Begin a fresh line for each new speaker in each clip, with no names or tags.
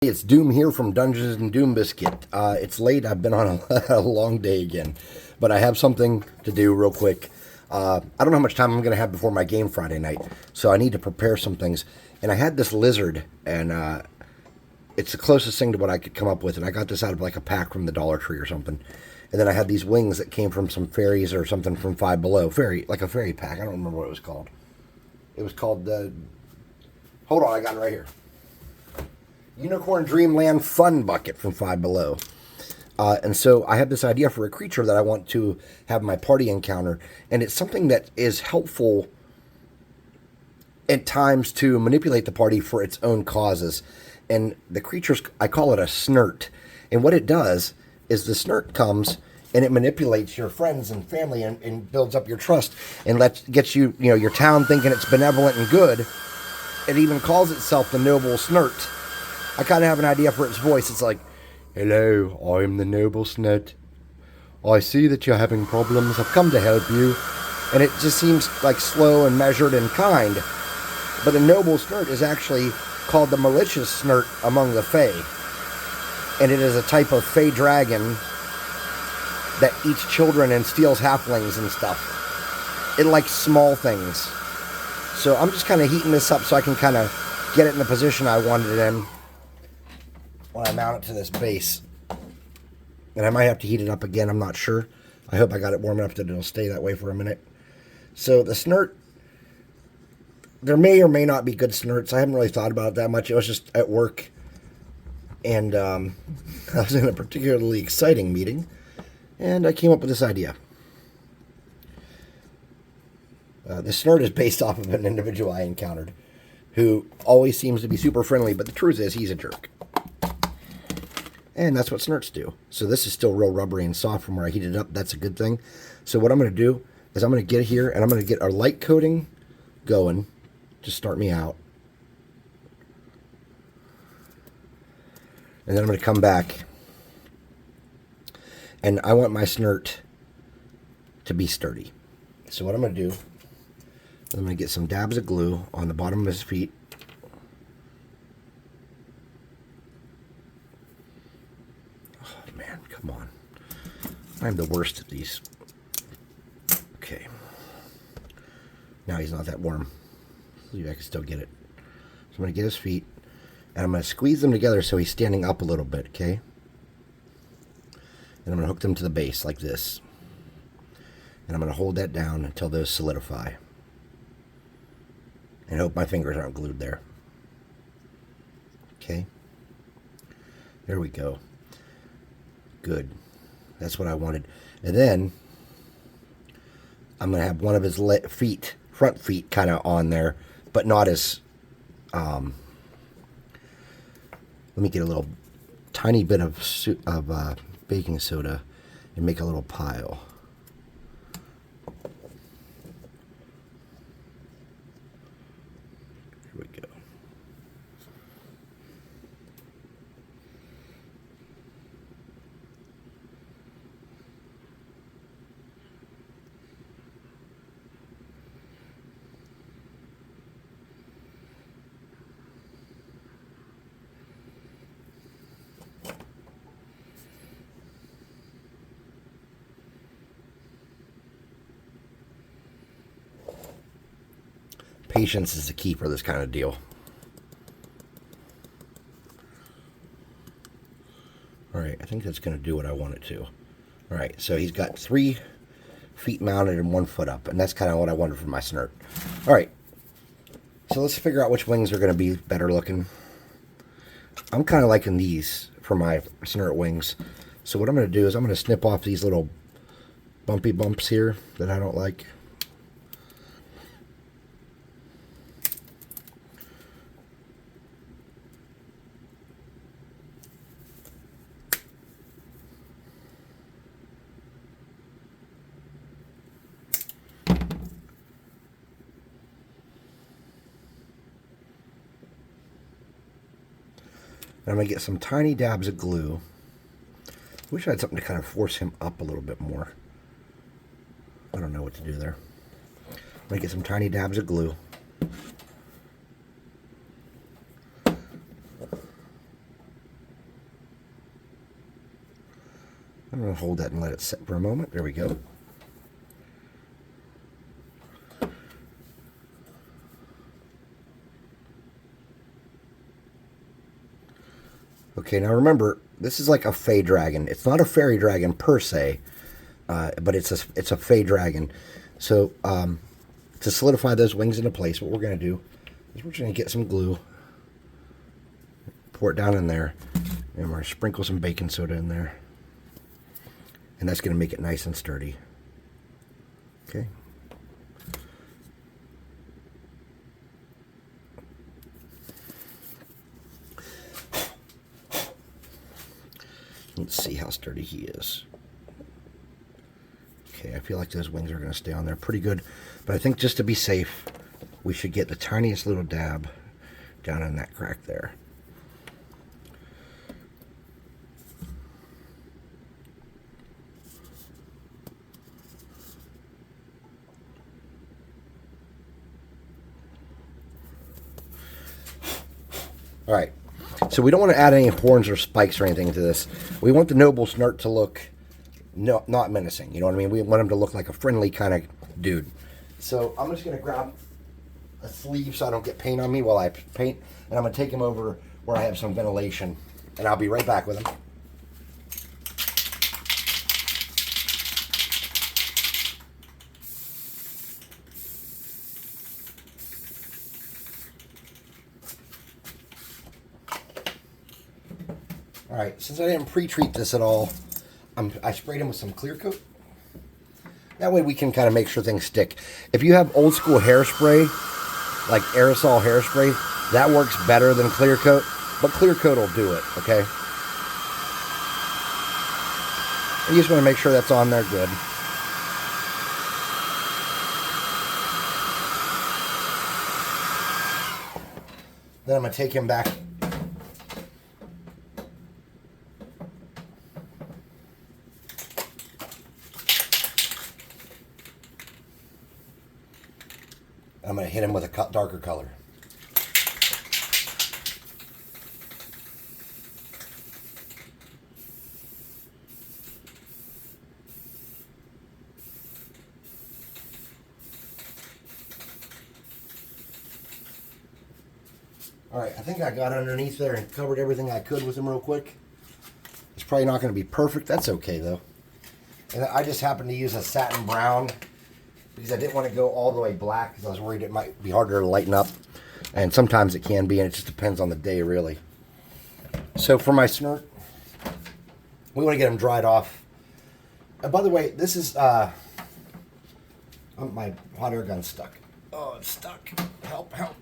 It's Doom here from Dungeons and Doom Biscuit. It's late. I've been on a long day again, but I have something to do real quick. I don't know how much time I'm going to have before my game Friday night, so I need to prepare some things. And I had this lizard, and it's the closest thing to what I could come up with. And I got this out of like a pack from the Dollar Tree or something. And then I had these wings that came from some fairies or something from Five Below. Like a fairy pack. I don't remember what it was called. It was called the... Hold on, I got it right here. Unicorn Dreamland Fun Bucket from Five Below. And so I have this idea for a creature that I want to have my party encounter. And it's something that is helpful at times to manipulate the party for its own causes. And the creature's, I call it a Snart. And what it does is the Snart comes and it manipulates your friends and family and builds up your trust and gets you, your town thinking it's benevolent and good. It even calls itself the Noble Snart. I kind of have an idea for its voice. It's like, "Hello, I'm the Noble Snart. I see that you're having problems. I've come to help you." And it just seems like slow and measured and kind. But the Noble Snart is actually called the Malicious Snart among the Fae. And it is a type of Fae dragon that eats children and steals halflings and stuff. It likes small things. So I'm just kind of heating this up so I can kind of get it in the position I wanted it in when I mount it to this base. And I might have to heat it up again, I'm not sure. I hope I got it warm enough that it'll stay that way for a minute. So the Snart, there may or may not be good Snarts. I haven't really thought about it that much. It was just at work. And I was in a particularly exciting meeting. And I came up with this idea. The Snart is based off of an individual I encountered who always seems to be super friendly, but the truth is he's a jerk. And that's what Snarts do. So this is still real rubbery and soft from where I heated it up. That's a good thing. So what I'm going to do is I'm going to get here and I'm going to get our light coating going to start me out. And then I'm going to come back. And I want my Snart to be sturdy. So what I'm going to do is I'm going to get some dabs of glue on the bottom of his feet. Come on. I'm the worst at these. Okay. Now he's not that warm. See if I can still get it. So I'm going to get his feet. And I'm going to squeeze them together so he's standing up a little bit, okay? And I'm going to hook them to the base like this. And I'm going to hold that down until those solidify. And hope my fingers aren't glued there. Okay. There we go. Good. That's what I wanted. And then I'm going to have one of his feet, front feet, kind of on there, but not as... let me get a little tiny bit of baking soda and make a little pile. Here we go. Patience is the key for this kind of deal. Alright, I think that's going to do what I want it to. Alright, so he's got 3 feet mounted and 1 foot up, and that's kind of what I wanted for my Snart. Alright, so let's figure out which wings are going to be better looking. I'm kind of liking these for my Snart wings. So what I'm going to do is I'm going to snip off these little bumpy bumps here that I don't like. And I'm going to get some tiny dabs of glue. Wish I had something to kind of force him up a little bit more. I don't know what to do there. I'm going to get some tiny dabs of glue. I'm going to hold that and let it set for a moment. There we go. Okay, now remember, this is like a fey dragon. It's not a fairy dragon per se, but it's a fey dragon. So to solidify those wings into place, what we're going to do is we're just going to get some glue, pour it down in there, and we're going to sprinkle some baking soda in there. And that's going to make it nice and sturdy. Okay. Let's see how sturdy he is. Okay, I feel like those wings are going to stay on there pretty good. But I think just to be safe, we should get the tiniest little dab down in that crack there. All right, so we don't want to add any horns or spikes or anything to this. We want the noble Snart to look not menacing. You know what I mean? We want him to look like a friendly kind of dude. So I'm just going to grab a sleeve so I don't get paint on me while I paint. And I'm going to take him over where I have some ventilation. And I'll be right back with him. Alright, since I didn't pre-treat this at all, I sprayed him with some clear coat. That way we can kind of make sure things stick. If you have old school hairspray, like aerosol hairspray, that works better than clear coat, but clear coat will do it, okay? You just want to make sure that's on there good. Then I'm going to take him back. I'm going to hit him with a darker color. Alright, I think I got underneath there and covered everything I could with him real quick. It's probably not going to be perfect. That's okay, though. And I just happened to use a satin brown because I didn't want to go all the way black because I was worried it might be harder to lighten up. And sometimes it can be, and it just depends on the day, really. So for my Snart, we want to get them dried off. And by the way, this is... my hot air gun's stuck. Oh, it's stuck. Help, help.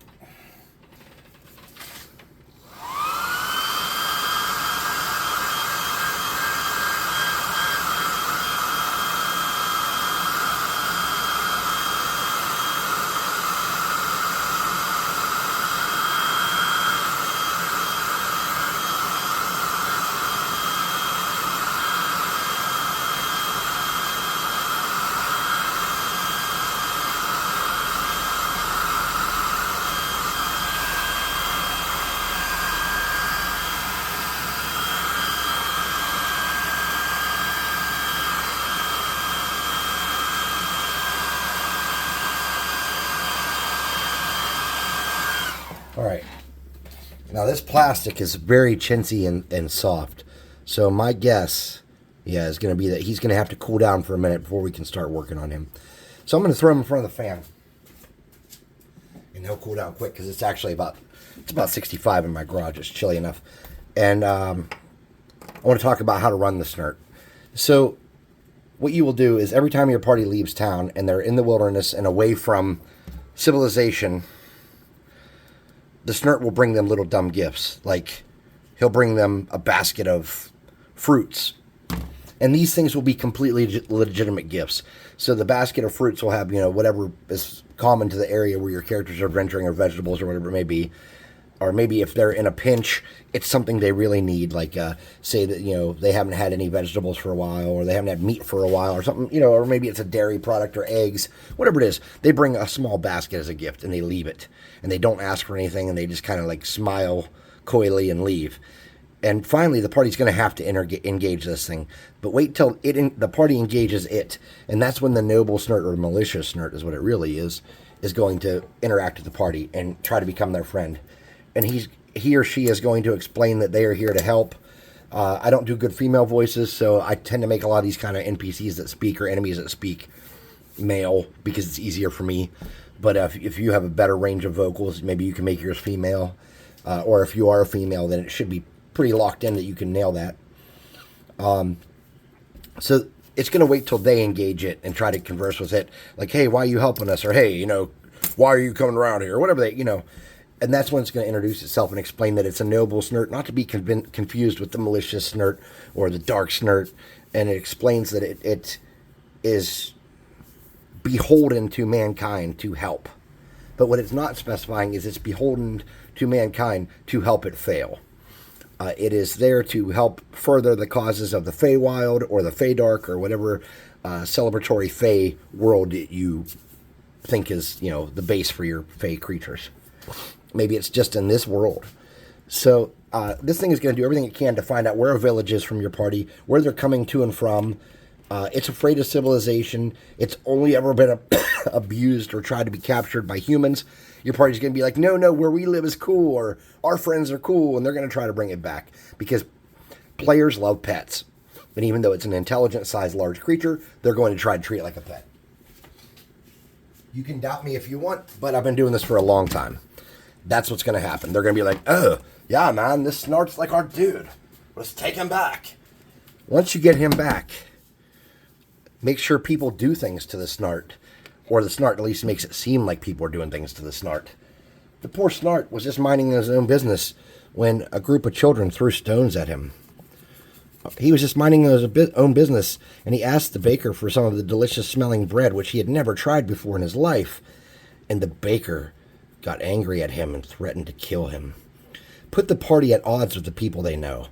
Alright, now this plastic is very chintzy and soft, so my guess, is going to be that he's going to have to cool down for a minute before we can start working on him. So I'm going to throw him in front of the fan, and he'll cool down quick because it's actually about 65 in my garage. It's chilly enough. And I want to talk about how to run the Snart. So what you will do is every time your party leaves town and they're in the wilderness and away from civilization, the Snart will bring them little dumb gifts. Like, he'll bring them a basket of fruits. And these things will be completely legitimate gifts. So the basket of fruits will have, whatever is common to the area where your characters are venturing, or vegetables, or whatever it may be. Or maybe if they're in a pinch, it's something they really need. Like, say that, they haven't had any vegetables for a while, or they haven't had meat for a while, or something, or maybe it's a dairy product or eggs, whatever it is. They bring a small basket as a gift, and they leave it. And they don't ask for anything, and they just kind of, like, smile coyly and leave. And finally, the party's going to have to engage this thing. But wait till the party engages it. And that's when the noble Snart, or malicious Snart is what it really is going to interact with the party and try to become their friend. And he or she is going to explain that they are here to help. I don't do good female voices, so I tend to make a lot of these kind of NPCs that speak, or enemies that speak, male, because it's easier for me. But if you have a better range of vocals, maybe you can make yours female. Or if you are a female, then it should be pretty locked in that you can nail that. So it's going to wait till they engage it and try to converse with it. Like, hey, why are you helping us? Or, hey, why are you coming around here? Or whatever And that's when it's going to introduce itself and explain that it's a noble Snart, not to be confused with the malicious Snart or the dark Snart. And it explains that it is beholden to mankind to help. But what it's not specifying is it's beholden to mankind to help it fail. It is there to help further the causes of the Feywild or the Feydark or whatever celebratory Fey world that you think is, the base for your Fey creatures. Maybe it's just in this world. So this thing is going to do everything it can to find out where a village is from your party, where they're coming to and from. It's afraid of civilization. It's only ever been abused or tried to be captured by humans. Your party's going to be like, no, where we live is cool, or our friends are cool, and they're going to try to bring it back. Because players love pets. And even though it's an intelligent-sized large creature, they're going to try to treat it like a pet. You can doubt me if you want, but I've been doing this for a long time. That's what's going to happen. They're going to be like, oh, yeah, man, this Snart's like our dude. Let's take him back. Once you get him back, make sure people do things to the Snart. Or the Snart at least makes it seem like people are doing things to the Snart. The poor Snart was just minding his own business when a group of children threw stones at him. He was just minding his own business, and he asked the baker for some of the delicious-smelling bread, which he had never tried before in his life. And the baker got angry at him and threatened to kill him. Put the party at odds with the people they know.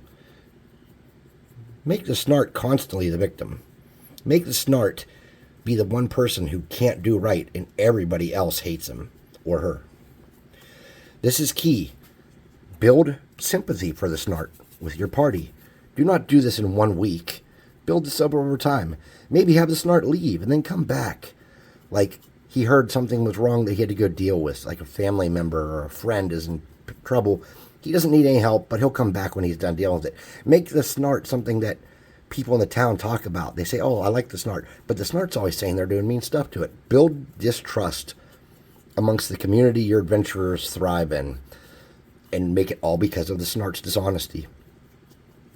Make the Snart constantly the victim. Make the Snart be the one person who can't do right and everybody else hates him or her. This is key. Build sympathy for the Snart with your party. Do not do this in 1 week. Build this up over time. Maybe have the Snart leave and then come back. Like he heard something was wrong that he had to go deal with, like a family member or a friend is in trouble. He doesn't need any help, but he'll come back when he's done dealing with it. Make the Snart something that people in the town talk about. They say, oh, I like the Snart. But the Snart's always saying they're doing mean stuff to it. Build distrust amongst the community your adventurers thrive in. And make it all because of the Snart's dishonesty.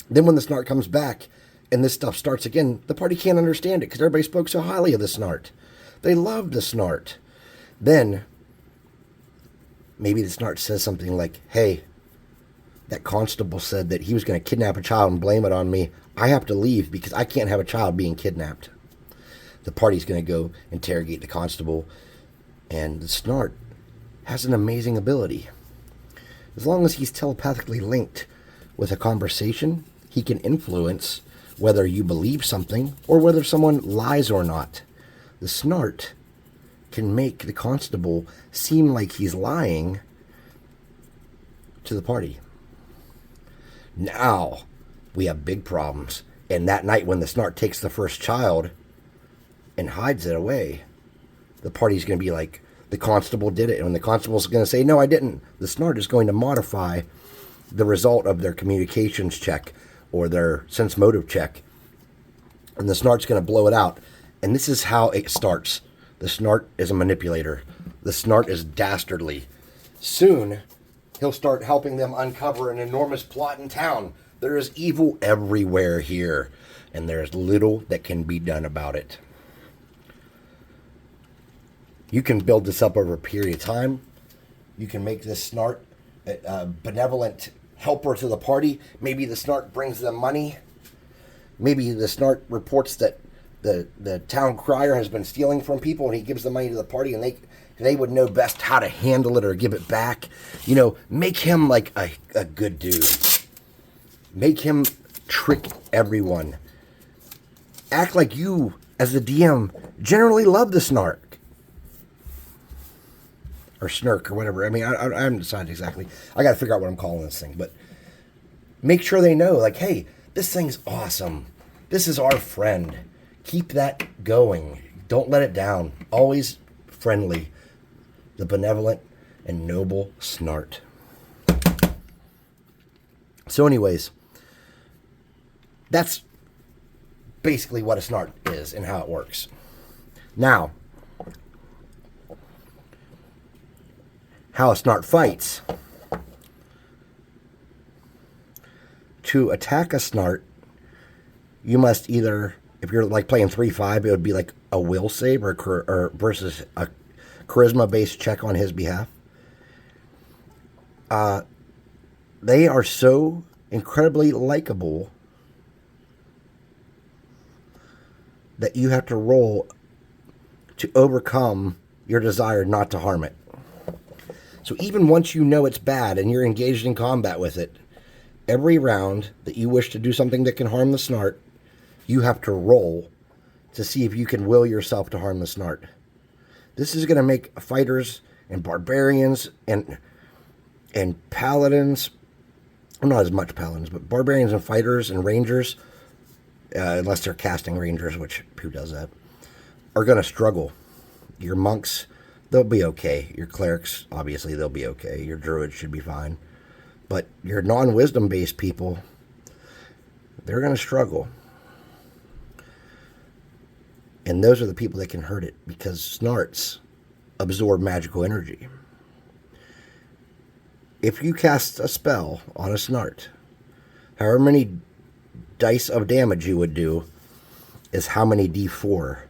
Then when the Snart comes back and this stuff starts again, the party can't understand it because everybody spoke so highly of the Snart. They loved the Snart. Then maybe the Snart says something like, hey, that constable said that he was going to kidnap a child and blame it on me. I have to leave because I can't have a child being kidnapped. The party's going to go interrogate the constable. And the Snart has an amazing ability. As long as he's telepathically linked with a conversation, he can influence whether you believe something or whether someone lies or not. The Snart can make the constable seem like he's lying to the party. Now, we have big problems. And that night when the Snart takes the first child and hides it away, the party's going to be like, the constable did it. And when the constable's going to say, no, I didn't, the Snart is going to modify the result of their communications check or their sense motive check. And the Snart's going to blow it out. And this is how it starts. The Snart is a manipulator. The Snart is dastardly. Soon, he'll start helping them uncover an enormous plot in town. There is evil everywhere here, and there's little that can be done about it. You can build this up over a period of time. You can make this Snart a benevolent helper to the party. Maybe the Snart brings them money. Maybe the Snart reports that the town crier has been stealing from people, and he gives the money to the party, and they would know best how to handle it or give it back. Make him like a good dude. Make him trick everyone. Act like you, as the DM, generally love the Snark. Or Snark, or whatever. I mean, I haven't decided exactly. I got to figure out what I'm calling this thing. But make sure they know, like, hey, this thing's awesome. This is our friend. Keep that going. Don't let it down. Always friendly. The benevolent and noble Snart. So anyways, that's basically what a Snart is and how it works. Now, how a Snart fights. To attack a Snart, you must either, if you're like playing 3-5, it would be like a will save or versus a charisma-based check on his behalf. They are so incredibly likable that you have to roll to overcome your desire not to harm it. So even once you know it's bad and you're engaged in combat with it, every round that you wish to do something that can harm the Snart, you have to roll to see if you can will yourself to harm the Snart. This is going to make fighters and barbarians and paladins, not as much paladins, but barbarians and fighters and rangers, unless they're casting rangers, which who does that, are going to struggle. Your monks, they'll be okay. Your clerics, obviously, they'll be okay. Your druids should be fine. But your non-wisdom based people, they're going to struggle. And those are the people that can hurt it, because Snarts absorb magical energy. If you cast a spell on a Snart, however many dice of damage you would do is how many D4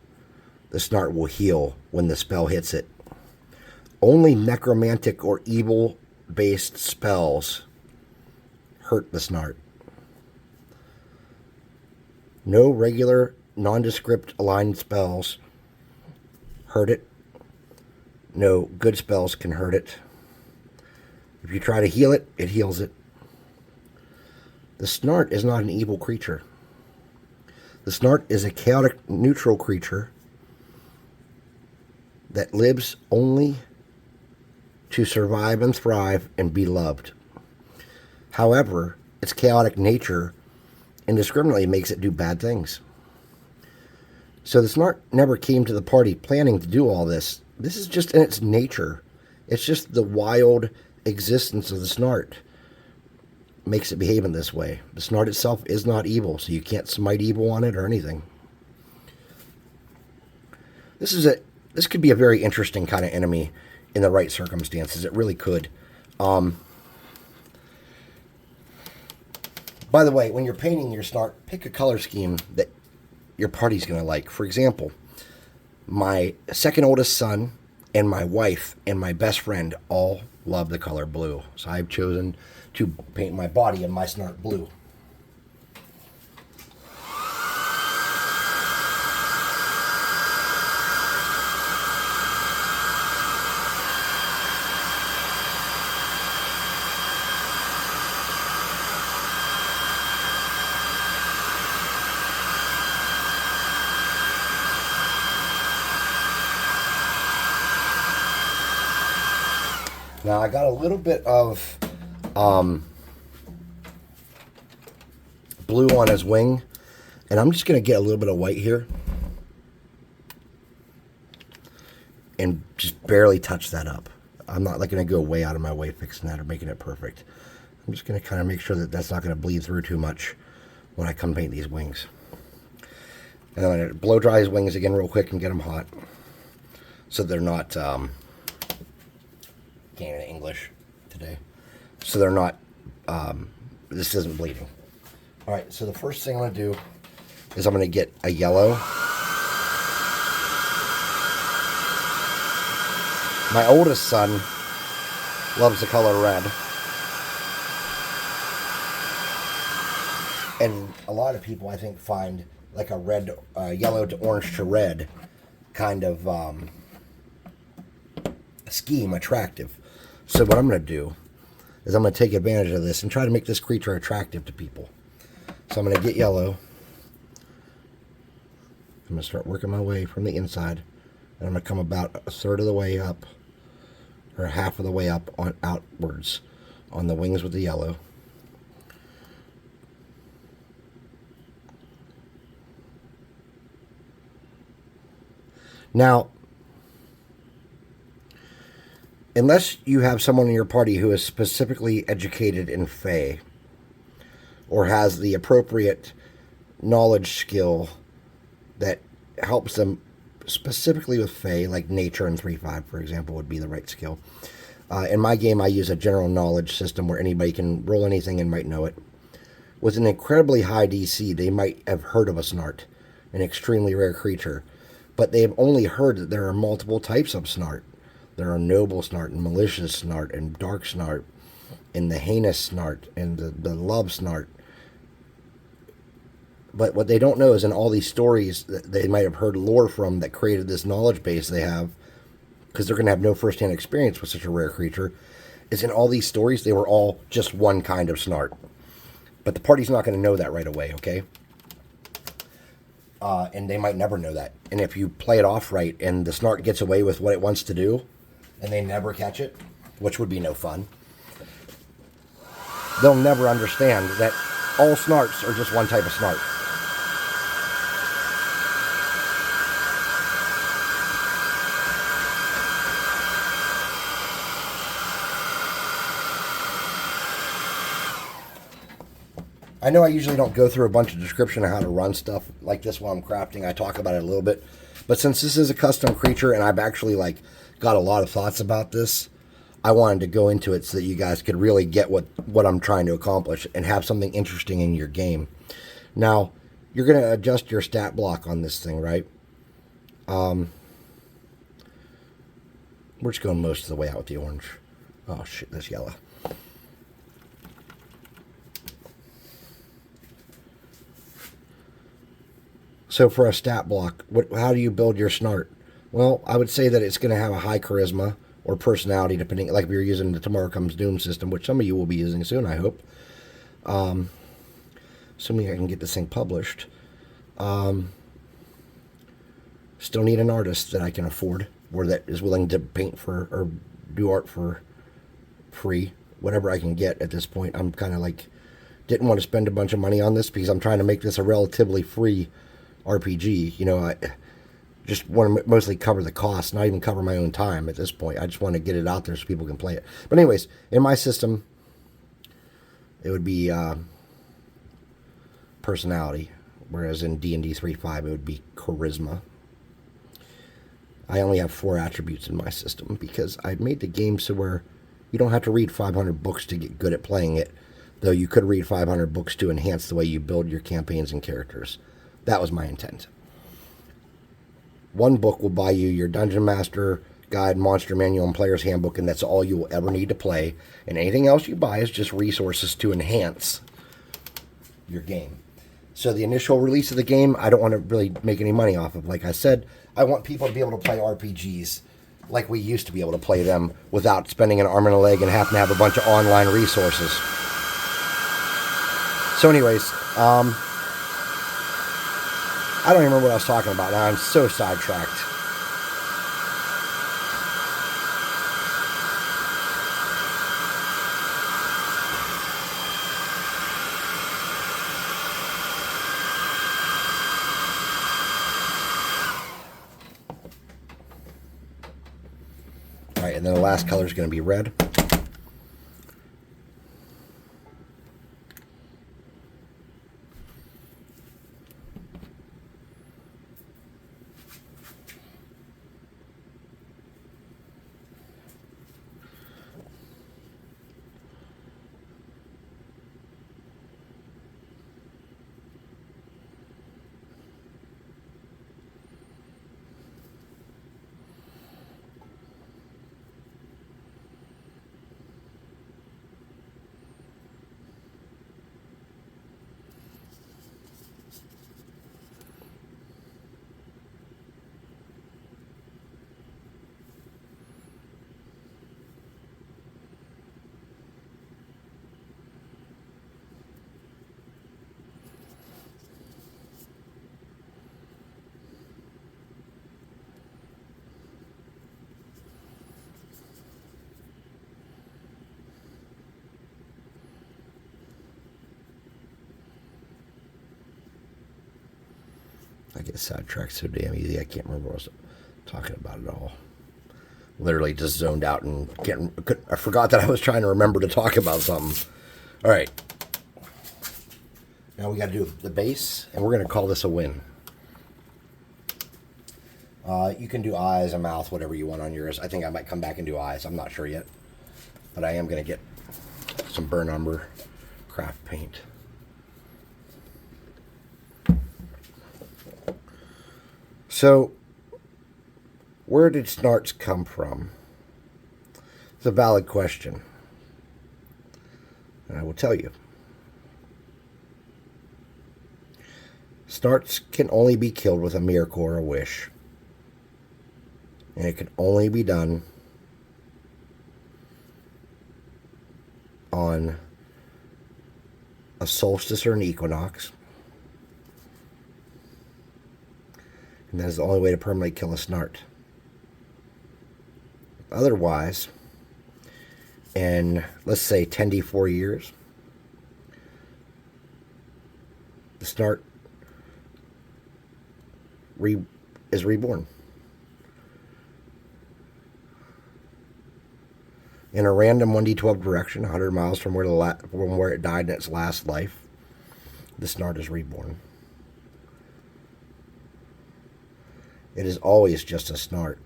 the Snart will heal when the spell hits it. Only necromantic or evil-based spells hurt the Snart. No regular, nondescript aligned spells hurt it. No good spells can hurt it. If you try to heal it, it heals it. The Snart is not an evil creature. The Snart is a chaotic, neutral creature that lives only to survive and thrive and be loved. However, its chaotic nature indiscriminately makes it do bad things. So the Snart never came to the party planning to do all this. This is just in its nature. It's just the wild existence of the Snart makes it behave in this way. The Snart itself is not evil, so you can't smite evil on it or anything. This could be a very interesting kind of enemy in the right circumstances. It really could. By the way, when you're painting your Snart, pick a color scheme that your party's going to like. For example, my second oldest son and my wife and my best friend all love the color blue. So I've chosen to paint my body in my Snart blue. Now I got a little bit of blue on his wing, and I'm just going to get a little bit of white here and just barely touch that up. I'm not like going to go way out of my way fixing that or making it perfect. I'm just going to kind of make sure that that's not going to bleed through too much when I come paint these wings. And I'm going to blow dry his wings again real quick and get them hot so they're not... can't even English today. So they're not, this isn't bleeding. Alright, so the first thing I'm going to do is I'm going to get a yellow. My oldest son loves the color red. And a lot of people, I think, find like a red, yellow to orange to red kind of scheme attractive. So what I'm going to do is I'm going to take advantage of this and try to make this creature attractive to people. So I'm going to get yellow. I'm going to start working my way from the inside. And I'm going to come about a third of the way up, or half of the way up on outwards on the wings with the yellow. Now, unless you have someone in your party who is specifically educated in Fae or has the appropriate knowledge skill that helps them specifically with Fae, like nature and 3-5, for example, would be the right skill. In my game, I use a general knowledge system where anybody can roll anything and might know it. With an incredibly high DC, they might have heard of a Snart, an extremely rare creature, but they've only heard that there are multiple types of Snart. There are noble Snart and malicious Snart and dark Snart and the heinous Snart and the love Snart. But what they don't know is in all these stories that they might have heard lore from that created this knowledge base they have, because they're going to have no first-hand experience with such a rare creature, is in all these stories they were all just one kind of Snart. But the party's not going to know that right away, okay? And they might never know that. And if you play it off right and the Snart gets away with what it wants to do, and they never catch it, which would be no fun, they'll never understand that all Snarts are just one type of Snart. I know I usually don't go through a bunch of description of how to run stuff like this while I'm crafting. I talk about it a little bit. But since this is a custom creature and I've actually got a lot of thoughts about this, I wanted to go into it so that you guys could really get what I'm trying to accomplish and have something interesting in your game. Now, you're going to adjust your stat block on this thing, right? We're just going most of the way out with the orange. Oh, shit, that's yellow. So for a stat block, how do you build your Snart? Well, I would say that it's going to have a high charisma or personality, depending, like if you're using the Tomorrow Comes Doom system, which some of you will be using soon, I hope. Assuming I can get this thing published. Still need an artist that I can afford, or that is willing to paint for, or do art for free, whatever I can get at this point. I'm kind of didn't want to spend a bunch of money on this because I'm trying to make this a relatively free RPG. I just want to mostly cover the cost, not even cover my own time at this point. I just want to get it out there so people can play it. But anyways, in my system, it would be personality, whereas in D&D 3.5 it would be charisma. I only have 4 attributes in my system because I made the game so where you don't have to read 500 books to get good at playing it, though you could read 500 books to enhance the way you build your campaigns and characters. That was my intent. One book will buy you your Dungeon Master Guide, Monster Manual, and Player's Handbook, and that's all you will ever need to play. And anything else you buy is just resources to enhance your game. So the initial release of the game, I don't want to really make any money off of. Like I said, I want people to be able to play RPGs like we used to be able to play them without spending an arm and a leg and having to have a bunch of online resources. So anyways, I don't even remember what I was talking about now. I'm so sidetracked. All right, and then the last color is going to be red. I get sidetracked so damn easy, I can't remember what I was talking about it all. Literally just zoned out and I forgot that I was trying to remember to talk about something. All right. Now we got to do the base, and we're going to call this a win. You can do eyes and mouth, whatever you want on yours. I think I might come back and do eyes. I'm not sure yet. But I am going to get some burn umber craft paint. So, where did Snarts come from? It's a valid question. And I will tell you. Snarts can only be killed with a miracle or a wish. And it can only be done on a solstice or an equinox. And that is the only way to permanently kill a Snart. Otherwise, in, let's say, 10d4 years, the Snart is reborn. In a random 1d12 direction, 100 miles from where it died in its last life, the Snart is reborn. It is always just a Snart,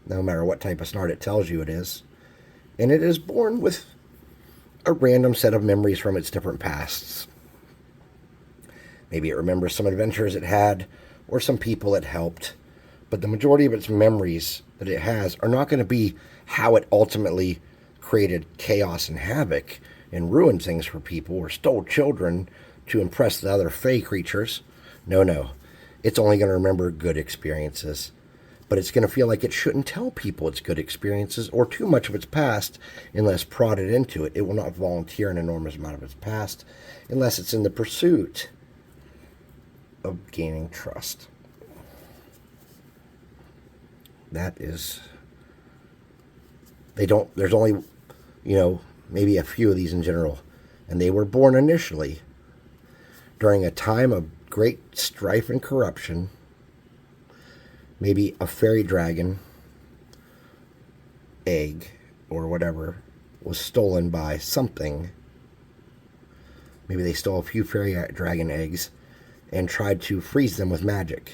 no matter what type of Snart it tells you it is. And it is born with a random set of memories from its different pasts. Maybe it remembers some adventures it had, or some people it helped. But the majority of its memories that it has are not going to be how it ultimately created chaos and havoc and ruined things for people or stole children to impress the other fey creatures. No. It's only going to remember good experiences. But it's going to feel like it shouldn't tell people its good experiences or too much of its past unless prodded into it. It will not volunteer an enormous amount of its past unless it's in the pursuit of gaining trust. That is... there's only, maybe a few of these in general. And they were born initially during a time of great strife and corruption. Maybe a fairy dragon egg or whatever was stolen by something. Maybe they stole a few fairy dragon eggs and tried to freeze them with magic.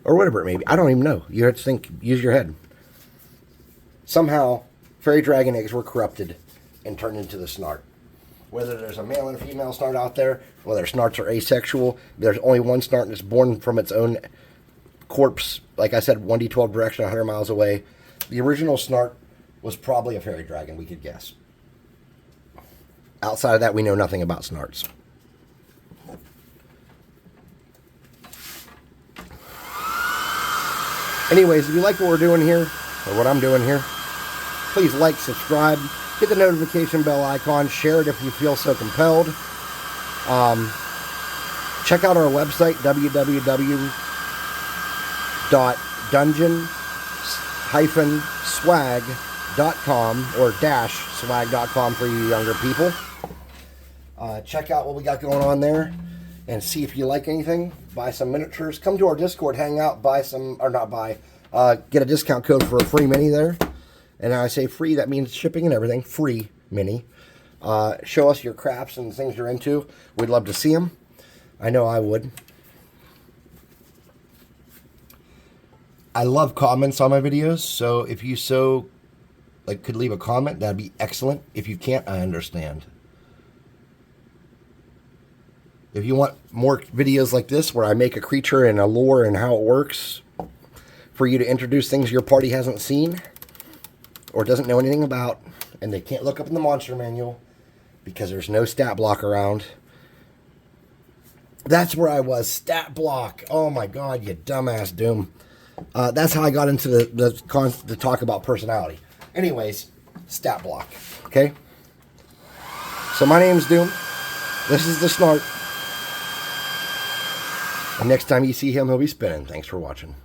Or whatever it may be. I don't even know. You have to think, use your head. Somehow, fairy dragon eggs were corrupted and turned into the Snart. Whether there's a male and a female Snart out there, whether Snarts are asexual, there's only one Snart that's born from its own corpse. Like I said, 1d12 direction, 100 miles away. The original Snart was probably a fairy dragon, we could guess. Outside of that, we know nothing about Snarts. Anyways, if you like what we're doing here, or what I'm doing here, please like, subscribe, hit the notification bell icon, share it if you feel so compelled. Check out our website, www.dungeon-swag.com or -swag.com for you younger people. Check out what we got going on there and see if you like anything. Buy some miniatures. Come to our Discord, hang out, get a discount code for a free mini there. And I say free, that means shipping and everything. Free mini. Show us your crafts and things you're into. We'd love to see them. I know I would. I love comments on my videos, so if you could leave a comment, that'd be excellent. If you can't, I understand. If you want more videos like this where I make a creature and a lore and how it works for you to introduce things your party hasn't seen or doesn't know anything about, and they can't look up in the monster manual because there's no stat block around. That's where I was. Stat block. Oh my god, you dumbass Doom. That's how I got into the talk about personality. Anyways, stat block. Okay? So my name's Doom. This is the Snart. And next time you see him, he'll be spinning. Thanks for watching.